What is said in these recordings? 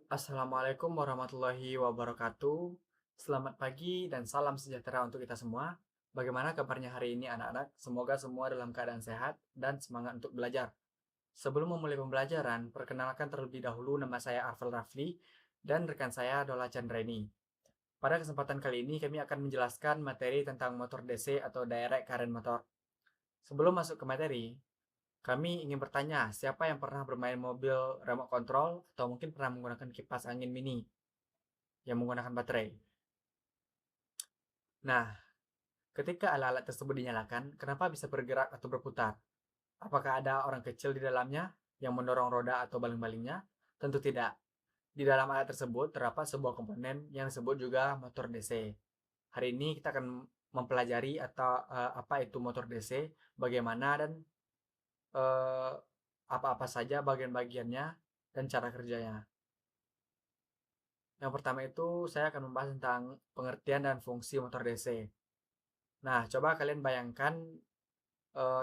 Assalamualaikum warahmatullahi wabarakatuh. Selamat pagi dan salam sejahtera untuk kita semua. Bagaimana kabarnya hari ini anak-anak? Semoga semua dalam keadaan sehat dan semangat untuk belajar. Sebelum memulai pembelajaran, perkenalkan terlebih dahulu nama saya Arfel Rafli dan rekan saya Dola Chandreni. Pada kesempatan kali ini kami akan menjelaskan materi tentang motor DC atau direct current motor. Sebelum masuk ke materi, kami ingin bertanya, siapa yang pernah bermain mobil remote control atau mungkin pernah menggunakan kipas angin mini yang menggunakan baterai? Nah, ketika alat-alat tersebut dinyalakan, kenapa bisa bergerak atau berputar? Apakah ada orang kecil di dalamnya yang mendorong roda atau baling-balingnya? Tentu tidak. Di dalam alat tersebut terdapat sebuah komponen yang disebut juga motor DC. Hari ini kita akan mempelajari atau apa itu motor DC, bagaimana dan eh, apa-apa saja bagian-bagiannya dan cara kerjanya. Yang pertama itu saya akan membahas tentang pengertian dan fungsi motor DC. Nah, coba kalian bayangkan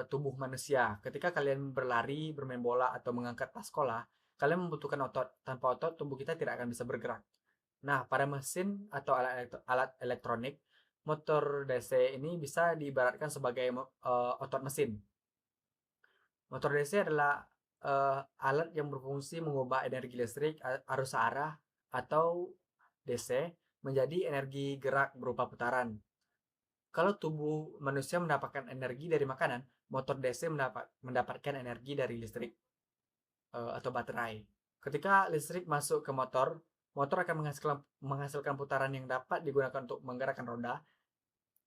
tubuh manusia. Ketika kalian berlari, bermain bola, atau mengangkat tas sekolah, kalian membutuhkan otot. Tanpa otot, tubuh kita tidak akan bisa bergerak. Nah, pada mesin atau alat elektronik, motor DC ini bisa diibaratkan sebagai otot mesin. Motor DC adalah alat yang berfungsi mengubah energi listrik arus searah atau DC menjadi energi gerak berupa putaran. Kalau tubuh manusia mendapatkan energi dari makanan, motor DC mendapatkan energi dari listrik atau baterai. Ketika listrik masuk ke motor, motor akan menghasilkan putaran yang dapat digunakan untuk menggerakkan roda,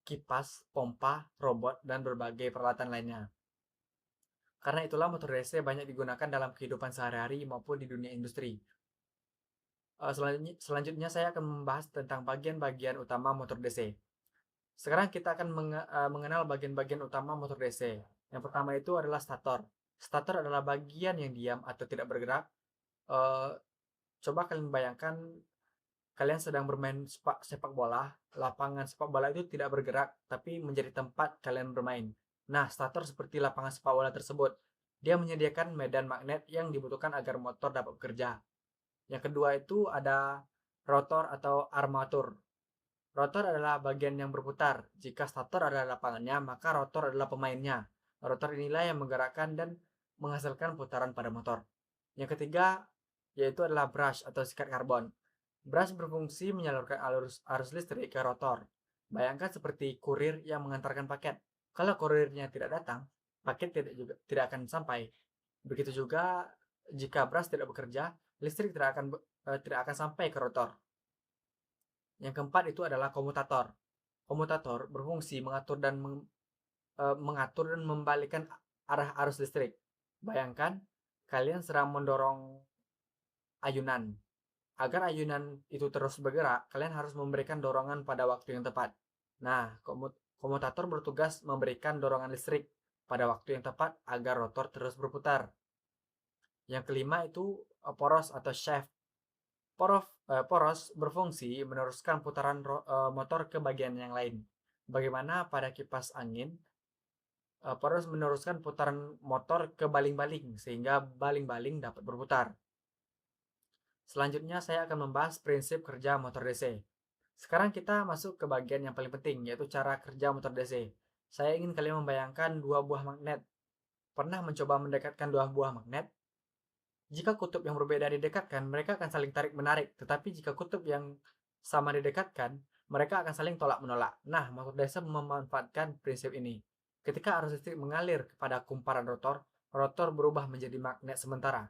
kipas, pompa, robot, dan berbagai peralatan lainnya. Karena itulah motor DC banyak digunakan dalam kehidupan sehari-hari maupun di dunia industri. Selanjutnya saya akan membahas tentang bagian-bagian utama motor DC. Sekarang kita akan mengenal bagian-bagian utama motor DC. Yang pertama itu adalah stator. Stator adalah bagian yang diam atau tidak bergerak. Eh, Coba kalian bayangkan kalian sedang bermain sepak bola. Lapangan sepak bola itu tidak bergerak, tapi menjadi tempat kalian bermain. Nah, stator seperti lapangan sepak bola tersebut. Dia menyediakan medan magnet yang dibutuhkan agar motor dapat bekerja. Yang kedua itu ada rotor atau armatur. Rotor adalah bagian yang berputar. Jika stator adalah lapangannya, maka rotor adalah pemainnya. Rotor inilah yang menggerakkan dan menghasilkan putaran pada motor. Yang ketiga yaitu adalah brush atau sikat karbon. Brush berfungsi menyalurkan arus listrik ke rotor. Bayangkan seperti kurir yang mengantarkan paket. Kalau kurirnya tidak datang, paket tidak akan sampai. Begitu juga jika brush tidak bekerja, listrik tidak akan sampai ke rotor. Yang keempat itu adalah komutator. Komutator berfungsi mengatur dan membalikkan arah arus listrik. Bayangkan kalian sedang mendorong ayunan. Agar ayunan itu terus bergerak, kalian harus memberikan dorongan pada waktu yang tepat. Nah, komutator bertugas memberikan dorongan listrik pada waktu yang tepat agar rotor terus berputar. Yang kelima itu poros atau shaft. Poros berfungsi meneruskan putaran motor ke bagian yang lain. Bagaimana pada kipas angin, poros meneruskan putaran motor ke baling-baling sehingga baling-baling dapat berputar. Selanjutnya saya akan membahas prinsip kerja motor DC. Sekarang kita masuk ke bagian yang paling penting, yaitu cara kerja motor DC. Saya ingin kalian membayangkan dua buah magnet. Pernah mencoba mendekatkan dua buah magnet? Jika kutub yang berbeda didekatkan, mereka akan saling tarik-menarik. Tetapi jika kutub yang sama didekatkan, mereka akan saling tolak-menolak. Nah, motor DC memanfaatkan prinsip ini. Ketika arus listrik mengalir kepada kumparan rotor, rotor berubah menjadi magnet sementara.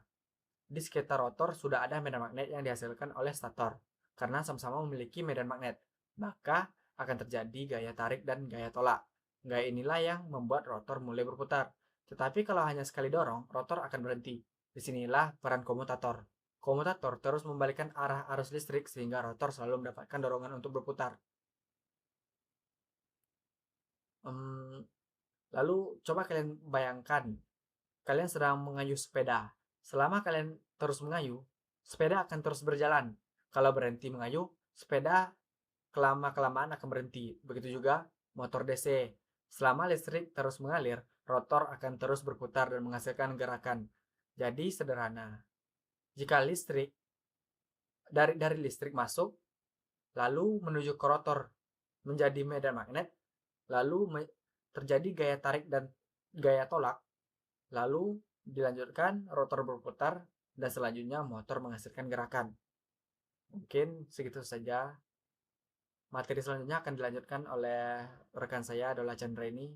Di sekitar rotor sudah ada medan magnet yang dihasilkan oleh stator. Karena sama-sama memiliki medan magnet, maka akan terjadi gaya tarik dan gaya tolak. Gaya inilah yang membuat rotor mulai berputar. Tetapi kalau hanya sekali dorong, rotor akan berhenti. Disinilah peran komutator. Komutator terus membalikkan arah arus listrik sehingga rotor selalu mendapatkan dorongan untuk berputar. Hmm, Lalu coba kalian bayangkan, kalian sedang mengayuh sepeda. Selama kalian terus mengayuh, sepeda akan terus berjalan. Kalau berhenti mengayuh, sepeda kelamaan akan berhenti. Begitu juga motor DC. Selama listrik terus mengalir, rotor akan terus berputar dan menghasilkan gerakan. Jadi sederhana. Jika listrik dari listrik masuk lalu menuju ke rotor menjadi medan magnet, lalu terjadi gaya tarik dan gaya tolak, lalu dilanjutkan rotor berputar dan selanjutnya motor menghasilkan gerakan. Mungkin segitu saja. Materi selanjutnya akan dilanjutkan oleh rekan saya Dola Chandra ini.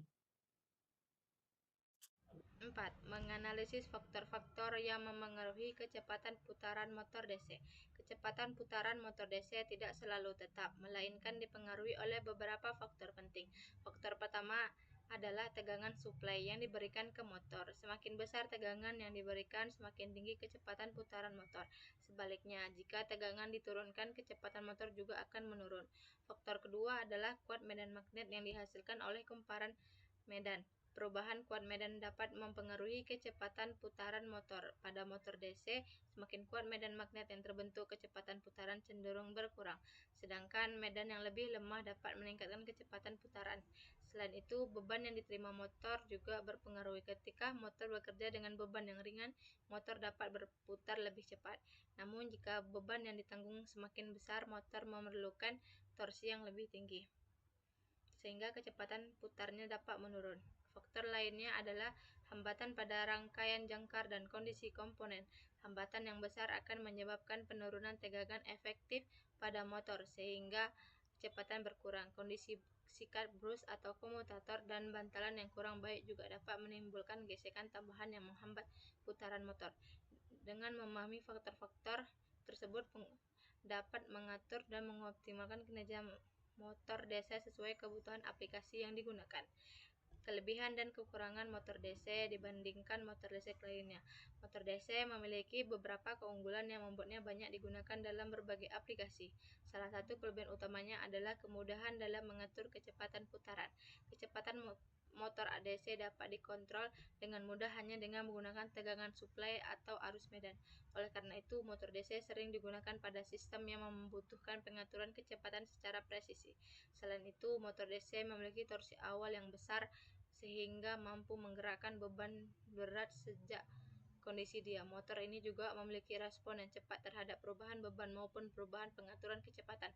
4. Menganalisis faktor-faktor yang memengaruhi kecepatan putaran motor DC. Kecepatan putaran motor DC tidak selalu tetap, melainkan dipengaruhi oleh beberapa faktor penting. Faktor pertama adalah tegangan suplai yang diberikan ke motor. Semakin besar tegangan yang diberikan, semakin tinggi kecepatan putaran motor. Sebaliknya, jika tegangan diturunkan, kecepatan motor juga akan menurun. Faktor kedua adalah kuat medan magnet yang dihasilkan oleh kumparan medan. Perubahan kuat medan dapat mempengaruhi kecepatan putaran motor. Pada motor DC, semakin kuat medan magnet yang terbentuk, kecepatan putaran cenderung berkurang. Sedangkan medan yang lebih lemah dapat meningkatkan kecepatan putaran. Selain itu, beban yang diterima motor juga berpengaruh. Ketika motor bekerja dengan beban yang ringan, motor dapat berputar lebih cepat. Namun, jika beban yang ditanggung semakin besar, motor memerlukan torsi yang lebih tinggi, sehingga kecepatan putarnya dapat menurun. Faktor lainnya adalah hambatan pada rangkaian jangkar dan kondisi komponen. Hambatan yang besar akan menyebabkan penurunan tegangan efektif pada motor sehingga kecepatan berkurang. Kondisi sikat brus atau komutator dan bantalan yang kurang baik juga dapat menimbulkan gesekan tambahan yang menghambat putaran motor. Dengan memahami faktor-faktor tersebut dapat mengatur dan mengoptimalkan kinerja motor DC sesuai kebutuhan aplikasi yang digunakan. Kelebihan dan kekurangan motor DC dibandingkan motor DC lainnya. Motor DC memiliki beberapa keunggulan yang membuatnya banyak digunakan dalam berbagai aplikasi. Salah satu kelebihan utamanya adalah kemudahan dalam mengatur kecepatan putaran. Kecepatan motor DC dapat dikontrol dengan mudah hanya dengan menggunakan tegangan suplai atau arus medan. Oleh karena itu, motor DC sering digunakan pada sistem yang membutuhkan pengaturan kecepatan secara presisi. Selain itu, motor DC memiliki torsi awal yang besar sehingga mampu menggerakkan beban berat sejak kondisi dia. Motor ini juga memiliki respon yang cepat terhadap perubahan beban maupun perubahan pengaturan kecepatan.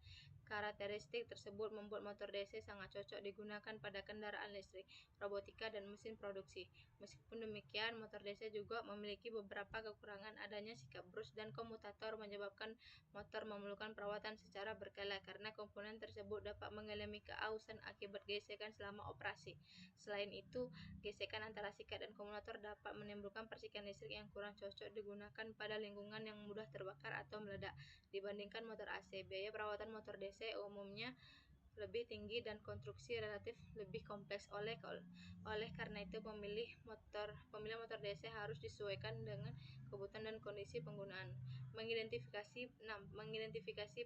Karakteristik tersebut membuat motor DC sangat cocok digunakan pada kendaraan listrik, robotika, dan mesin produksi. Meskipun demikian, motor DC juga memiliki beberapa kekurangan. Adanya sikap brus dan komutator menyebabkan motor memerlukan perawatan secara berkala karena komponen tersebut dapat mengalami keausan akibat gesekan selama operasi. Selain itu, gesekan antara sikat dan komutator dapat menimbulkan percikan listrik yang kurang cocok digunakan pada lingkungan yang mudah terbakar atau meledak. Dibandingkan motor AC, biaya perawatan motor DC umumnya lebih tinggi dan konstruksi relatif lebih kompleks. Oleh karena itu, pemilihan motor DC harus disesuaikan dengan kebutuhan dan kondisi penggunaan. Mengidentifikasi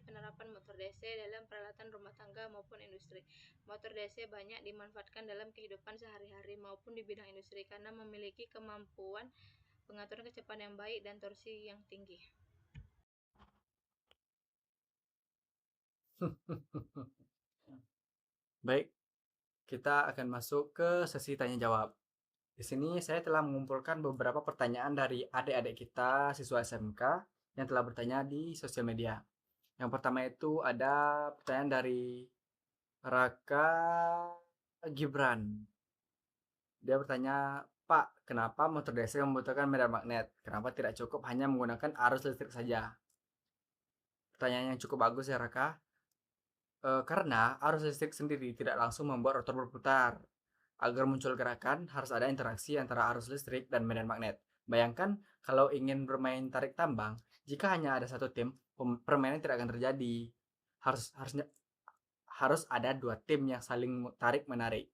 penerapan motor DC dalam peralatan rumah tangga maupun industri. Motor DC banyak dimanfaatkan dalam kehidupan sehari-hari maupun di bidang industri karena memiliki kemampuan pengaturan kecepatan yang baik dan torsi yang tinggi. Baik, kita akan masuk ke sesi tanya jawab. Di sini saya telah mengumpulkan beberapa pertanyaan dari adik-adik kita siswa SMK yang telah bertanya di sosial media. Yang pertama itu ada pertanyaan dari Raka Gibran. Dia bertanya, Pak, kenapa motor DC membutuhkan medan magnet? Kenapa tidak cukup hanya menggunakan arus listrik saja? Pertanyaan yang cukup bagus ya Raka. Karena arus listrik sendiri tidak langsung membuat rotor berputar. Agar muncul gerakan, harus ada interaksi antara arus listrik dan medan magnet. Bayangkan kalau ingin bermain tarik tambang, jika hanya ada satu tim, permainan tidak akan terjadi. Harusnya harus ada dua tim yang saling tarik menarik.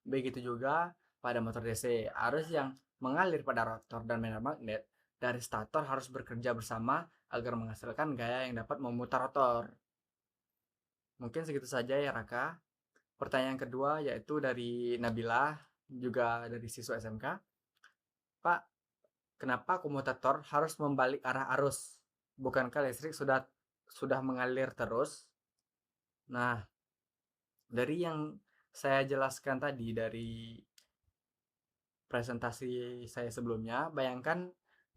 Begitu juga pada motor DC, arus yang mengalir pada rotor dan medan magnet dari stator harus bekerja bersama agar menghasilkan gaya yang dapat memutar rotor. Mungkin segitu saja ya Raka. Pertanyaan kedua yaitu dari Nabila, juga dari siswa SMK. Pak, kenapa komutator harus membalik arah arus? Bukankah listrik sudah mengalir terus? Nah, dari yang saya jelaskan tadi dari presentasi saya sebelumnya, bayangkan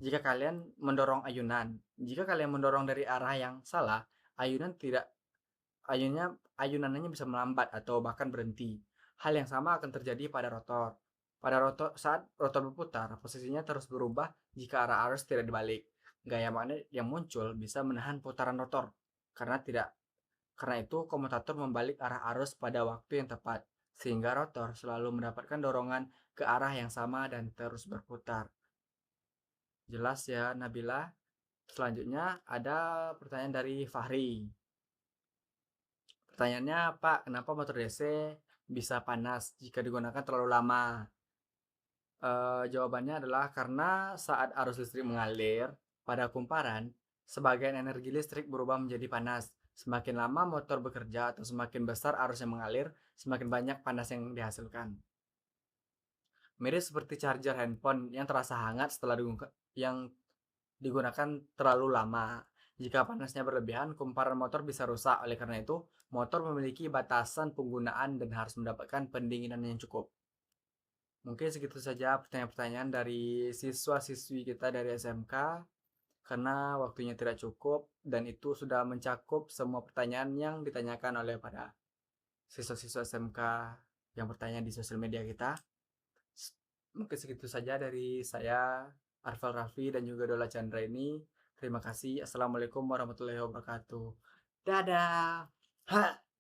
Jika kalian mendorong ayunan, jika kalian mendorong dari arah yang salah, ayunan tidak ayunannya bisa melambat atau bahkan berhenti. Hal yang sama akan terjadi pada rotor. Saat rotor berputar, posisinya terus berubah jika arah arus tidak dibalik. Gaya magnet yang muncul bisa menahan putaran rotor. Karena itu komutator membalik arah arus pada waktu yang tepat, sehingga rotor selalu mendapatkan dorongan ke arah yang sama dan terus berputar. Jelas ya, Nabila? Selanjutnya ada pertanyaan dari Fahri. Pertanyaannya, Pak, kenapa motor DC bisa panas jika digunakan terlalu lama? Jawabannya adalah karena saat arus listrik mengalir pada kumparan, sebagian energi listrik berubah menjadi panas. Semakin lama motor bekerja atau semakin besar arus yang mengalir, semakin banyak panas yang dihasilkan. Mirip seperti charger handphone yang terasa hangat setelah digunakan terlalu lama. Jika panasnya berlebihan, kumparan motor bisa rusak. Oleh karena itu, motor memiliki batasan penggunaan dan harus mendapatkan pendinginan yang cukup. Mungkin segitu saja pertanyaan-pertanyaan dari siswa-siswi kita dari SMK, karena waktunya tidak cukup dan itu sudah mencakup semua pertanyaan yang ditanyakan oleh pada siswa-siswa SMK yang bertanya di sosial media kita. Mungkin segitu saja dari saya, Arfel Raffi dan juga Dola Chandra ini. Terima kasih. Assalamualaikum warahmatullahi wabarakatuh. Dadah. Ha.